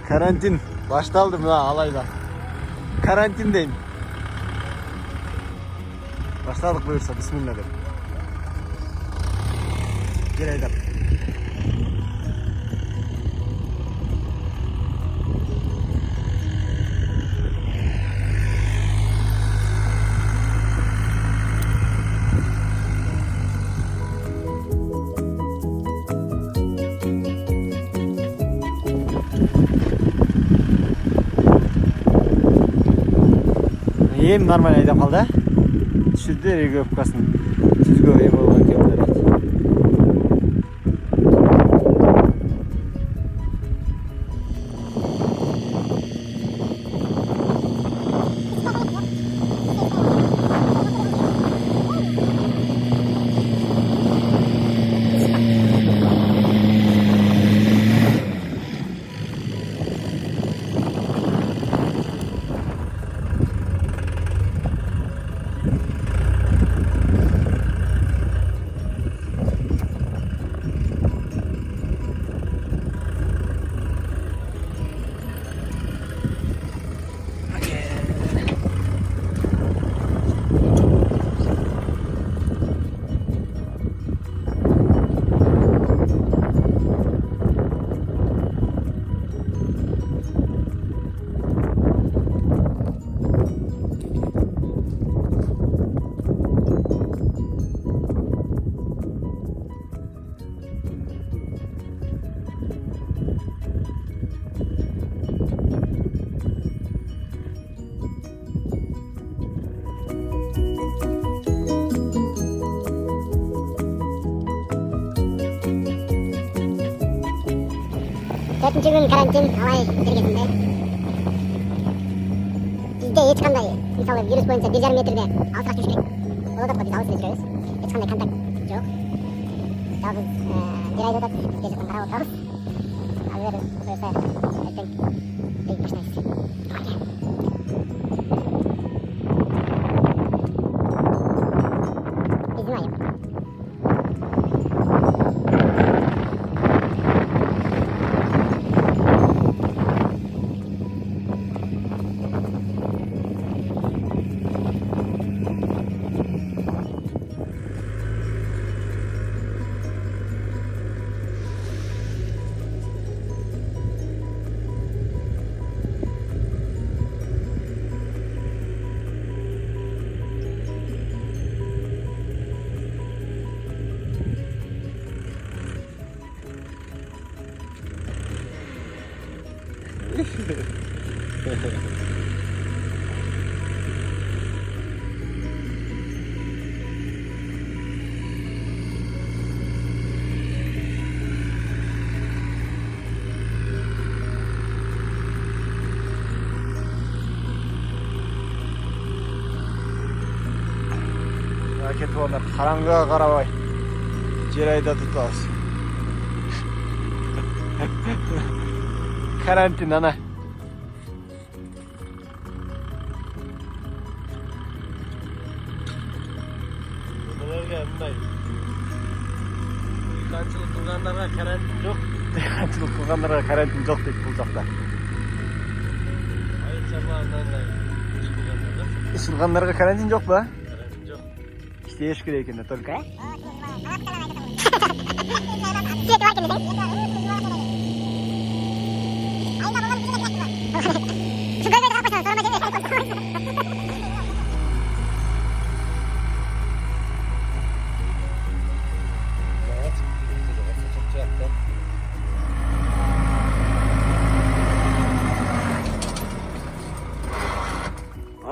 Karantin baştaldı mı ha Alayda? Karantindeyim. Başladık buyursa bismillah. Gireydim. Ем нормально айдап қалды. Түсірді региовкасын. Түзгі ем болған кемдер. Төртінші күн карантин Алай жергесінде. Бізде ешқандай, мысалы вирус бойынша 1,5 метрде алысырақ жүру керек. Ол отатқа біз алысырақ жүреміз. Ешқандай контакт жоқ. Жалғыз жер айда отат, бізге жақтан қарап отырамыз. Ал егер бұйырса, ертең рейд баштаймыз. Біздің айым. Кетіп олар қараңғыға қарабай жер айда тұтамыз. Карантин ана. Бұларға мұндай диқаншылық қылғандарға карантин жоқ. Диқаншылық қылғандарға карантин жоқ дейді бұл жақта. Айыл шаруашылығында іс қылғандарға карантин жоқ па? Еш керек екен, только.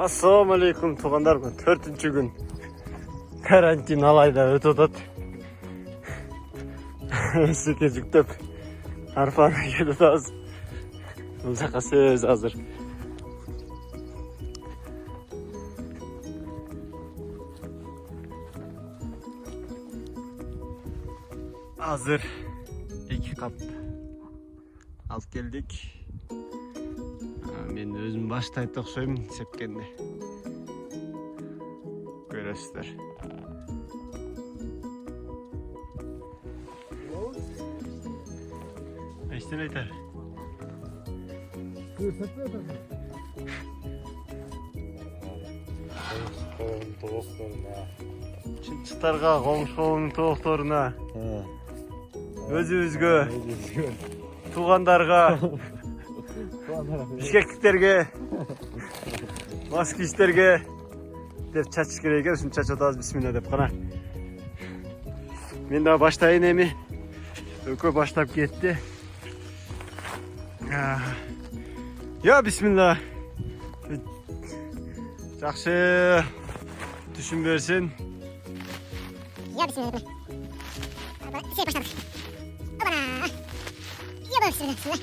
Ассалаумалейкум туғандар, 4-ші күн. Карантин Алайда өтіп отады. Есеке жүктеп арпаны келіп аз. Бұл жаққа сөз азыр. Азыр 2 қап алып келдік. Мен өзім баштай тоқшоймын сепкенде. Көресіздер. Eşten yeter. Чынчыктарга, коңшуунун тоокторуна, өзүбүзгө, туугандарга, бишкектиктерге, москвичтерге деп чачыш керек экен. Ушинтип чачып атабыз, бисмилла деп кана. Мен да баштайын эми. Өкө баштап кетти. Я, бисмилла. Жакшы түшүн берсин. Я, бисмилла. Сей баштадык. Опана. Я, бисмилла, бисмилла.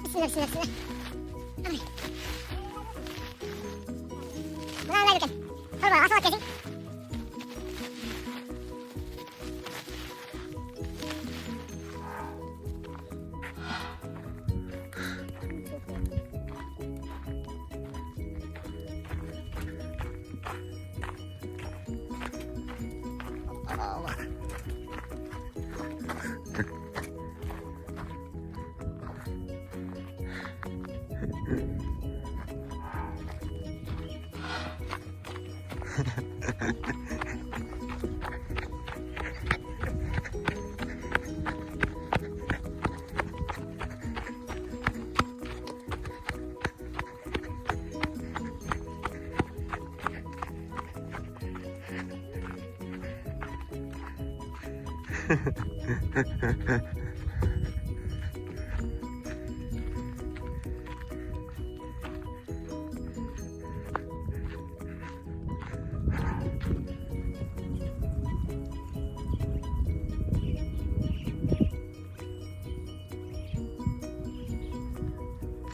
Бисмилла, бисмилла, бисмилла. Мына Алай экен. Торбой асып кетсең.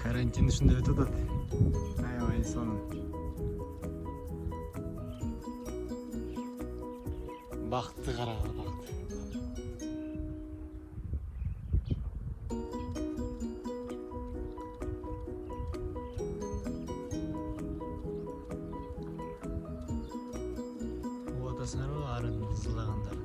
Карантин ушундай өтүп атат. Аябай сонун. Бакытты карагыла, бакыт. Уатасыңарбы арын ызылагандар.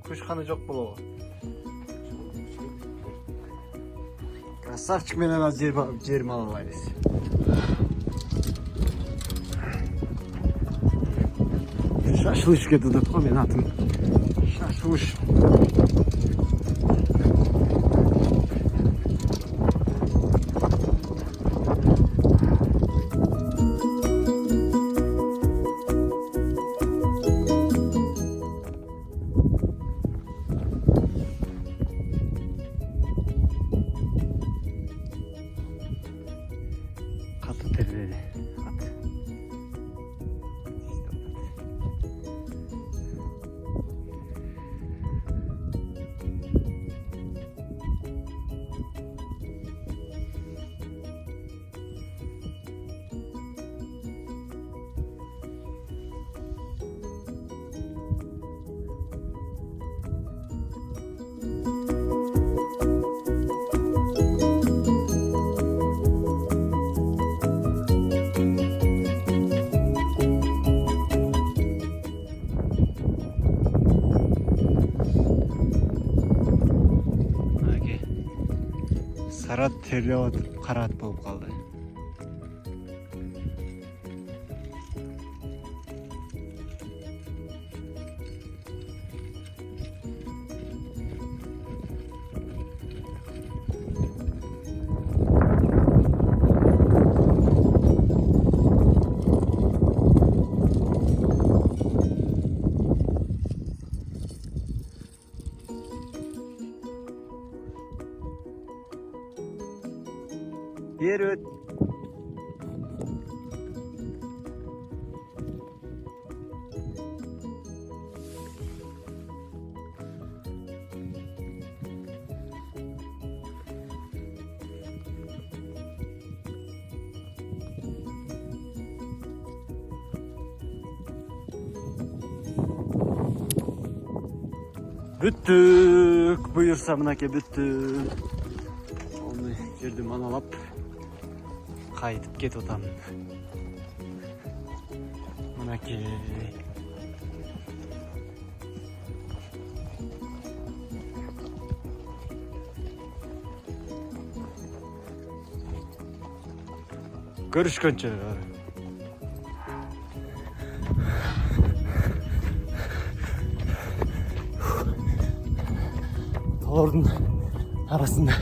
Кушканы жок болобу? Красавчик менен аз жерим ала алайбыз. Шашлыч кетип атат го, менин атым. Шашлыч. Каты териледи. Каты. Сарат терлеп атып, карат болуп калды. Yer öt. Бүттік, бұйырса мынаке бүттік. Оны жерді маналап, қайтып кетіп отамын. Мынаке. Görüşkөнчө. Таулардың арасында